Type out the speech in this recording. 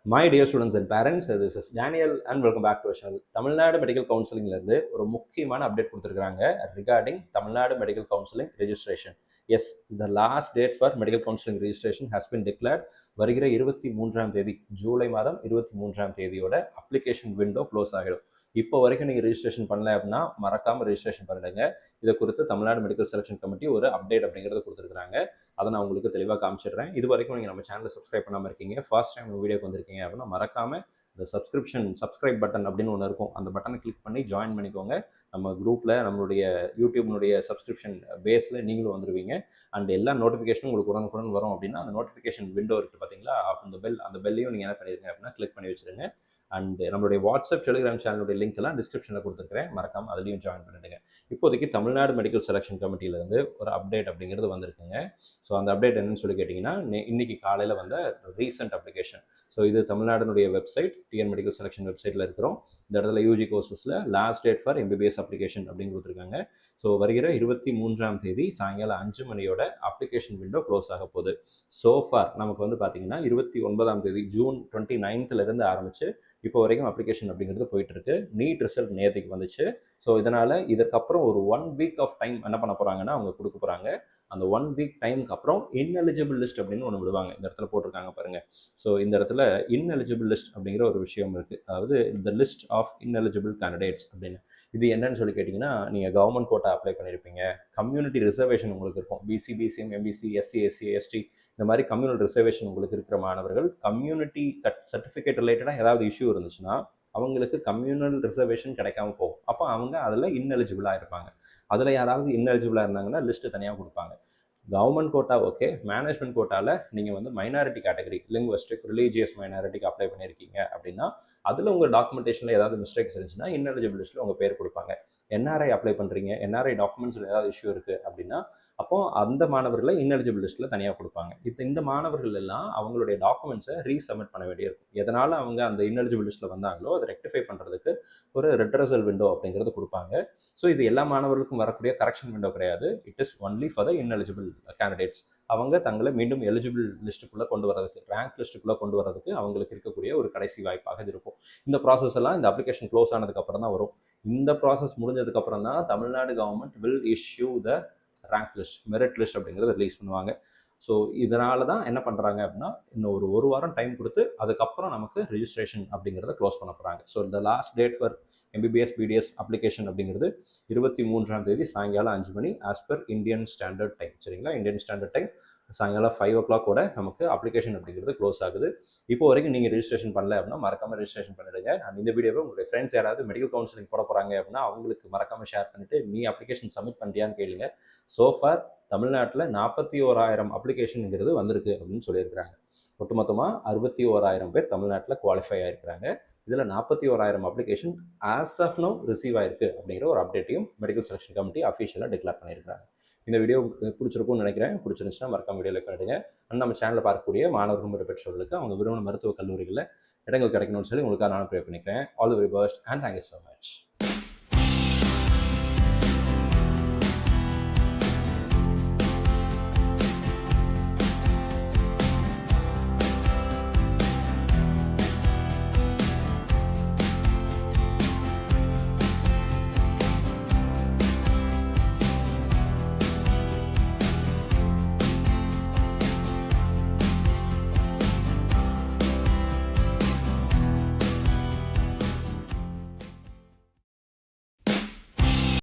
My dear students and parents, this is Daniel and welcome back to our channel. Tamil Nadu medical கவுன்சிலிங்லேருந்து ஒரு முக்கியமான update கொடுத்துருக்காங்க regarding Tamil Nadu medical counselling registration. Yes, the last date for medical counselling registration has been declared. வருகிற 23ஆம் தேதி, July மாதம் 23ஆம் தேதியோட அப்ளிகேஷன் விண்டோ க்ளோஸ் ஆகிடும். இப்போ வரைக்கும் நீங்கள் ரெஜிஸ்ட்ரேஷன் பண்ணல அப்படின்னா மறக்காமல் ரெஜிஸ்ட்ரேஷன் பண்ணிடுங்க. இதை குறித்து தமிழ்நாடு மெடிக்கல் செலெக்ஷன் கமிட்டி ஒரு அப்டேட் அப்படிங்கிறத கொடுத்துருக்காங்க. அதை நான் உங்களுக்கு தெளிவாக காமிச்சிடுறேன். இது வரைக்கும் நீங்கள் நம்ம சேனலை சப்ஸ்கிரைப் பண்ணாமல் இருக்கீங்க, ஃபர்ஸ்ட் டைம் வீடியோக்கு வந்திருக்கீங்க அப்படின்னா மறக்காமல் இந்த சப்ஸ்கிரைப் பட்டன் அப்படின்னு ஒன்று இருக்கும், அந்த பட்டனை கிளிக் பண்ணி ஜாயின் பண்ணிக்கோங்க. நம்ம குரூப்பில் நம்மளுடைய யூடியூப்னுடைய சப்ஸ்கிரிப்ஷன் பேஸில் நீங்களும் வந்துடுவீங்க. அண்ட் எல்லா நோட்டிஃபிகேஷனும் உங்களுக்கு உடனுக்குடன் வரும். அப்படின்னா அந்த நோட்டிஃபிகேஷன் விண்டோ இருக்குது பார்த்தீங்களா, அந்த பெல்லையும் நீங்கள் என்ன பண்ணிடுங்க அப்படின்னா கிளிக் பண்ணி வச்சுருங்க. அண்ட் நம்மளுடைய வாட்ஸ்அப் டெலிகிராம் சேனலுடைய லிங்க் எல்லாம் டிஸ்கிரிப்ஷனில் கொடுத்துருக்கிறேன், மறக்காமல் அதுலேயும் ஜாயின் பண்ணிடுங்க. இப்போதைக்கு தமிழ்நாடு மெடிக்கல் செலெக்ஷன் கமிட்டியிலேருந்து ஒரு அப்டேட் அப்படிங்கிறது வந்திருக்குங்க. ஸோ அந்த அப்டேட் என்னன்னு சொல்லி கேட்டிங்கன்னா, இன்னைக்கு காலையில் வந்த ரீசெண்ட் அப்ளிகேஷன். ஸோ இது தமிழ்நாடுனுடைய வெப்சைட், டிஎன் மெடிக்கல் செலெக்ஷன் வெப்சைட்டில் இருக்கிறோம். இந்த இடத்துல யூஜி கோர்சஸில் last date for MBBS application அப்படின்னு கொடுத்துருக்காங்க. ஸோ வருகிற 23ஆம் தேதி சாயங்காலம் 5 மணியோட அப்ளிகேஷன் விண்டோ க்ளோஸ் ஆக போகுது. சோஃபார் நமக்கு வந்து பார்த்தீங்கன்னா 29ஆம் தேதி ஜூன் 29லேருந்து ஆரம்பித்து இப்போ வரைக்கும் அப்ளிகேஷன் அப்படிங்கிறது போயிட்டு இருக்கு. நீட் ரிசல்ட் நேற்றுக்கு வந்துச்சு. ஸோ இதனால் இதற்கப்புறம் ஒரு 1 வீக் ஆஃப் டைம் என்ன பண்ண போகிறாங்கன்னா அவங்க கொடுக்க போகிறாங்க. அந்த 1 வீக் டைமுக்கு அப்புறம் இன்எலிஜிபிள் லிஸ்ட் அப்படின்னு ஒன்று விடுவாங்க. இந்த இடத்துல போட்டிருக்காங்க பாருங்க. ஸோ இந்த இடத்துல இன்எலிஜிபிள் லிஸ்ட் அப்படிங்கிற ஒரு விஷயம் இருக்குது. அதாவது இந்த லிஸ்ட் ஆஃப் இன்எலிஜிபிள் கேண்டிடேட்ஸ் அப்படின்னு. இது என்னன்னு சொல்லி கேட்டிங்கன்னா, நீங்கள் கவர்மெண்ட் கோட்டா அப்ளை பண்ணியிருப்பீங்க, கம்யூனிட்டி ரிசர்வேஷன் உங்களுக்கு இருக்கும், BC, BCM, MBC, SC, SC, ST, இந்த மாதிரி கம்யூனல் ரிசர்வேஷன் உங்களுக்கு இருக்கிற மாணவர்கள் கம்யூனிட்டி சர்டிஃபிகேட் ரிலேட்டடாக ஏதாவது இஷ்யூ இருந்துச்சுன்னா அவங்களுக்கு கம்யூனல் ரிசர்வேஷன் கிடைக்காம போகும். அப்போ அவங்க அதில் இன்எலிஜிபிளாக இருப்பாங்க. அதில் யாராவது இன்எலிஜிபிளாக இருந்தாங்கன்னா லிஸ்ட்டு தனியாக கொடுப்பாங்க. கவர்மெண்ட் கோட்டா ஓகே, மேனேஜ்மெண்ட் கோட்டாவில் நீங்கள் வந்து மைனாரிட்டி கேட்டகரி, லிங்குவிஸ்டிக், ரிலீஜியஸ் மைனாரிட்டிக்கு அப்ளை பண்ணியிருக்கீங்க அப்படின்னா அதில் உங்கள் டாக்குமெண்டேஷனில் ஏதாவது மிஸ்டேக்ஸ் இருந்துச்சுன்னா இன்எலிஜிபிள் லிஸ்ட்டில் உங்கள் பேர் கொடுப்பாங்க. என்ஆர்ஐ அப்ளை பண்ணுறீங்க, என்ஆர்ஐ டாக்குமெண்ட்ஸில் ஏதாவது இஷ்யூ இருக்குது அப்படின்னா அப்போது அந்த மாணவர்களை இன்எலிஜிபிள் லிஸ்ட்டில் தனியாக கொடுப்பாங்க. இப்போ இந்த மாணவர்கள் எல்லாம் அவங்களுடைய டாக்குமெண்ட்ஸை ரீசப்மிட் பண்ண வேண்டியிருக்கும். எதனால் அவங்க அந்த இன்எலிஜிபிள் லிஸ்ட்டில் வந்தாங்களோ அதை ரெக்டிஃபை பண்ணுறதுக்கு ஒரு ரெட்ரஸல் விண்டோ அப்படிங்கிறது கொடுப்பாங்க. ஸோ இது எல்லா மாணவர்களுக்கும் வரக்கூடிய கரெக்ஷன் விண்டோ கிடையாது. It is only for the ineligible candidates. அவங்க தங்களை மீண்டும் எலிஜிபிள் லிஸ்ட்டுக்குள்ளே கொண்டு வரதுக்கு, ரேங்க் லிஸ்ட்டுக்குள்ளே கொண்டு வரதுக்கு அவங்களுக்கு இருக்கக்கூடிய ஒரு கடைசி வாய்ப்பாக இருக்கும். இந்த ப்ராசஸ் எல்லாம் இந்த அப்ளிகேஷன் க்ளோஸ் ஆனதுக்கப்புறம் தான் வரும். இந்த ப்ராசஸ் முடிஞ்சதுக்கப்புறம் தான் Tamil Nadu government will issue the rank list, merit list அப்படிங்கிறத ரிலீஸ் பண்ணுவாங்க. ஸோ இதனால தான் என்ன பண்ணுறாங்க அப்படின்னா இன்னும் ஒரு வாரம் டைம் கொடுத்து அதுக்கப்புறம் நமக்கு ரிஜிஸ்ட்ரேஷன் அப்படிங்கிறத க்ளோஸ் பண்ண போகிறாங்க. So the last date for MBBS BDS application அப்படிங்கிறது 23ஆம் தேதி சாயங்காலம் 5 மணி as per Indian standard time. சரிங்களா, இந்தியன் ஸ்டாண்டர்ட் டைம் சாயங்காலம் 5 o'clock நமக்கு அப்ளிகேஷன் அப்படிங்கிறது க்ளோஸ் ஆகுது. இப்போ வரைக்கும் நீங்கள் ரெஜிஸ்ட்ரேஷன் பண்ணல அப்படின்னா மறக்காமல் ரெஜிஸ்ட்ரேஷன் பண்ணிடுங்க. அண்ட் இந்த வீடியோவை உங்களுடைய ஃப்ரெண்ட்ஸ் யாராவது மெடிக்கல் கவுன்சிலிங் போட போகிறாங்க அப்படின்னா அவங்களுக்கு மறக்காமல் ஷேர் பண்ணிவிட்டு நீ அப்ளிகேஷன் சப்மிட் பண்ணிட்டியான்னு கேளுங்க. சோஃபார் தமிழ்நாட்டில் 41,000 அப்ளிகேஷனுங்கிறது வந்திருக்கு அப்படின்னு சொல்லியிருக்கிறாங்க. ஒட்டுமொத்தமாக 61,000 பேர் தமிழ்நாட்டில் குவாலிஃபை ஆகிருக்கிறாங்க. இதில் 41,000 application as of now receive ஆயிருக்கு அப்படிங்கிற ஒரு அப்டேட்டையும் மெடிக்கல் செலெக்ஷன் கமிட்டி அஃபிஷியலாக டிக்ளேர் பண்ணியிருக்காங்க. இந்த வீடியோ பிடிச்சிருக்கும்னு நினைக்கிறேன். பிடிச்சிருந்துச்சுன்னா மறக்காம வீடியோ லைக் பண்ணிடுங்க. அண்ட் நம்ம சேனலில் பார்க்கக்கூடிய மாணவர்கள் மற்றும் பெற்றோர்களுக்கு அவங்க விரும்பின மருத்துவக் கல்லூரிகளில் இடங்கள் கிடைக்கணும்னு சொல்லி உங்களுக்காக நான் ப்ரே பண்ணிக்கிறேன். All the very best and thank you so much.